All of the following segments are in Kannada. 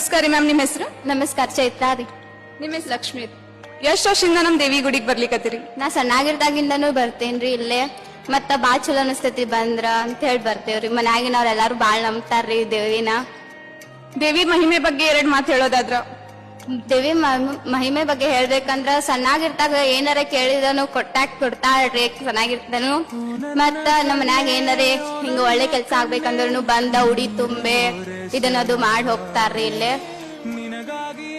ನಮಸ್ಕಾರ ರೀ ಮ್ಯಾಮ್, ನಿಮ್ಮ ಹೆಸರು? ನಮಸ್ಕಾರ, ಚೈತ್ರಾ ರೀ. ನಿಮ್ಮ ಹೆಸರು? ಲಕ್ಷ್ಮಿ. ಎಷ್ಟು ವರ್ಷದಿಂದ ನಮ್ ದೇವಿ ಗುಡಿಗೆ ಬರ್ಲಿಕತ್ತೀರಿ? ನಾ ಸಣ್ಣಾಗಿರ್ದಾಗಿಂದನೂ ಬರ್ತೇನ್ರಿ ಇಲ್ಲೇ. ಮತ್ತ ಬಾಳ್ ಚಲೋ ಅನಸ್ತೈತಿ ಬಂದ್ರ ಅಂತ ಹೇಳಿ ಬರ್ತೇವ್ರಿ. ಮನ್ಯಾಗಿನವ್ರ ಎಲ್ಲಾರು ಬಾಳ್ ನಂಬ್ತಾರ್ರಿ ದೇವಿನ. ದೇವಿ ಮಹಿಮೆ ಬಗ್ಗೆ 2 ಮಾತು ಹೇಳೋದಾದ್ರ? ದೇವಿ ಮಹಿಮೆ ಬಗ್ಗೆ ಹೇಳ್ಬೇಕಂದ್ರ ಸಣ್ಣಾಗಿರ್ತಾಗ ಏನಾರ ಕೇಳಿದನು ಕೊಡ್ತಾಳ್ರಿ ಚೆನ್ನಾಗಿರ್ತಾನು. ಮತ್ತ ನಮ್ಮ ಮನ್ಯಾಗ ಏನಾರೇ ಹಿಂಗ ಒಳ್ಳೆ ಕೆಲ್ಸ ಆಗ್ಬೇಕಂದ್ರೂ ಬಂದ ಉಡಿ ತುಂಬೆ ಇದನ್ನದು ಮಾಡಿ ಹೋಗ್ತಾರ್ರಿ ಇಲ್ಲೇ.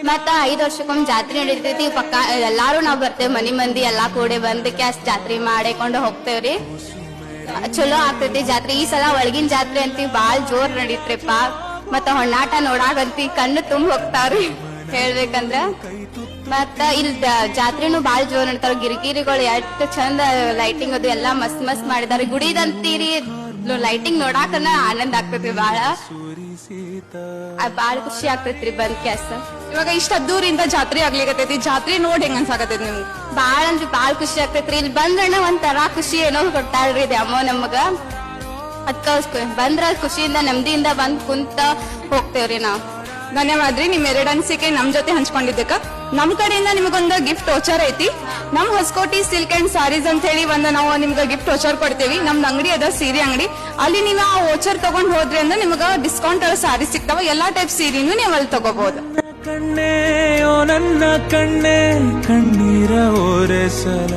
ಮತ್ತ 5 ವರ್ಷಕ್ಕೊಮ್ಮೆ ಜಾತ್ರೆ ನಡೀತೈತಿ. ಪಕ್ಕ ಎಲ್ಲಾರು ನಾವ್ ಬರ್ತೇವ್, ಮನಿ ಮಂದಿ ಎಲ್ಲಾ ಕೂಡಿ ಬಂದಕ್ಕೆ ಅಷ್ಟ್ ಜಾತ್ರೆ ಮಾಡಿಕೊಂಡು ಹೋಗ್ತೇವ್ರಿ. ಚಲೋ ಆಗ್ತೈತಿ ಜಾತ್ರೆ. ಈ ಸಲ ಒಳಗಿನ ಜಾತ್ರೆ ಅಂತೀವಿ ಬಾಳ್ ಜೋರ್ ನಡೀತ್ರಿಪ್ಪ. ಮತ್ತ ಹೊಣ್ಣಾಟ ನೋಡಾಕಂತಿ ಕಣ್ಣು ತುಂಬ ಹೋಗ್ತಾವ್ರಿ ಹೇಳ್ಬೇಕಂದ್ರ. ಮತ್ತ ಇಲ್ಲಿ ಜಾತ್ರೆನು ಬಾಳ್ ಜೋರ್ ನಡ್ತಾರ. ಗಿರಿಗಿರಿಗಳು ಎಷ್ಟ್ ಚಂದ ಲೈಟಿಂಗ್ ಅದು ಎಲ್ಲಾ ಮಸ್ತ್ ಮಸ್ತ್ ಮಾಡಿದಾರೆ. ಗುಡಿದಂತೀರಿ ಲೈಟಿಂಗ್ ನೋಡಾಕನ ಆನಂದ ಆಗ್ತೈತಿ. ಬಾಳ ಖುಷಿ ಆಗ್ತೈತ್ರಿ ಬಂದ್ ಕ್ಯಾಸ್. ಇವಾಗ ಇಷ್ಟ ದೂರಿಂದ ಜಾತ್ರೆ ಆಗ್ಲಿಕತ್ತೈತಿ, ಜಾತ್ರೆ ನೋಡಿ ಹೆಂಗ್ ಅನ್ಸಾಕತೈತಿ ನಿಮ್ಗೆ? ಬಾಳ ಅಂದ್ರೆ ಬಾಳ್ ಖುಷಿ ಆಗ್ತೈತ್ರಿ. ಇಲ್ಲಿ ಬಂದ್ರನ ಒಂಥರಾ ಖುಷಿ ಏನೋ ಕೊಡ್ತಾಳ್ರಿ ಅಮ್ಮ ನಮಗ. ಅದ್ಕ ಬಂದ್ರ ಖುಷಿಯಿಂದ ನೆಮ್ಮದಿಯಿಂದ ಬಂದ್ ಕುಂತ ಹೋಗ್ತೇವ್ರಿ ನಾವ್. ಧನ್ಯವಾದ ರೀ, ನಿಮ್ 2 ಅನಿಸಿಕೆ ನಮ್ ಜೊತೆ ಹಂಚ್ಕೊಂಡಿದ್ದಕ್ಕ. ನಮ್ ಕಡೆಯಿಂದ ನಿಮಗೊಂದು ಗಿಫ್ಟ್ ವೋಚರ್ ಐತಿ. ನಮ್ ಹೊಸಕೋಟಿ ಸಿಲ್ಕ್ ಅಂಡ್ ಸಾರೀಸ್ ಅಂತ ಹೇಳಿ ನಾವು ನಿಮ್ಗೆ ಗಿಫ್ಟ್ ವೋಚರ್ ಕೊಡ್ತೇವಿ. ನಮ್ದು ಅಂಗಡಿ ಅದ, ಸೀರೆ ಅಂಗಡಿ. ಅಲ್ಲಿ ನೀವು ಆ ವೋಚರ್ ತಗೊಂಡ್ ಹೋದ್ರಿ ಅಂದ್ರೆ ನಿಮ್ಗ ಡಿಸ್ಕೌಂಟ್ ಸಾರಿ ಸಿಗ್ತಾವ. ಎಲ್ಲಾ ಟೈಪ್ ಸೀರೆನು ನೀವು ಅಲ್ಲಿ ತಗೋಬಹುದು. ಕಣ್ಣೇ ಓ ನನ್ನ ಕಣ್ಣೇ ಕಣ್ಣೀರ ಓರೆಸಲ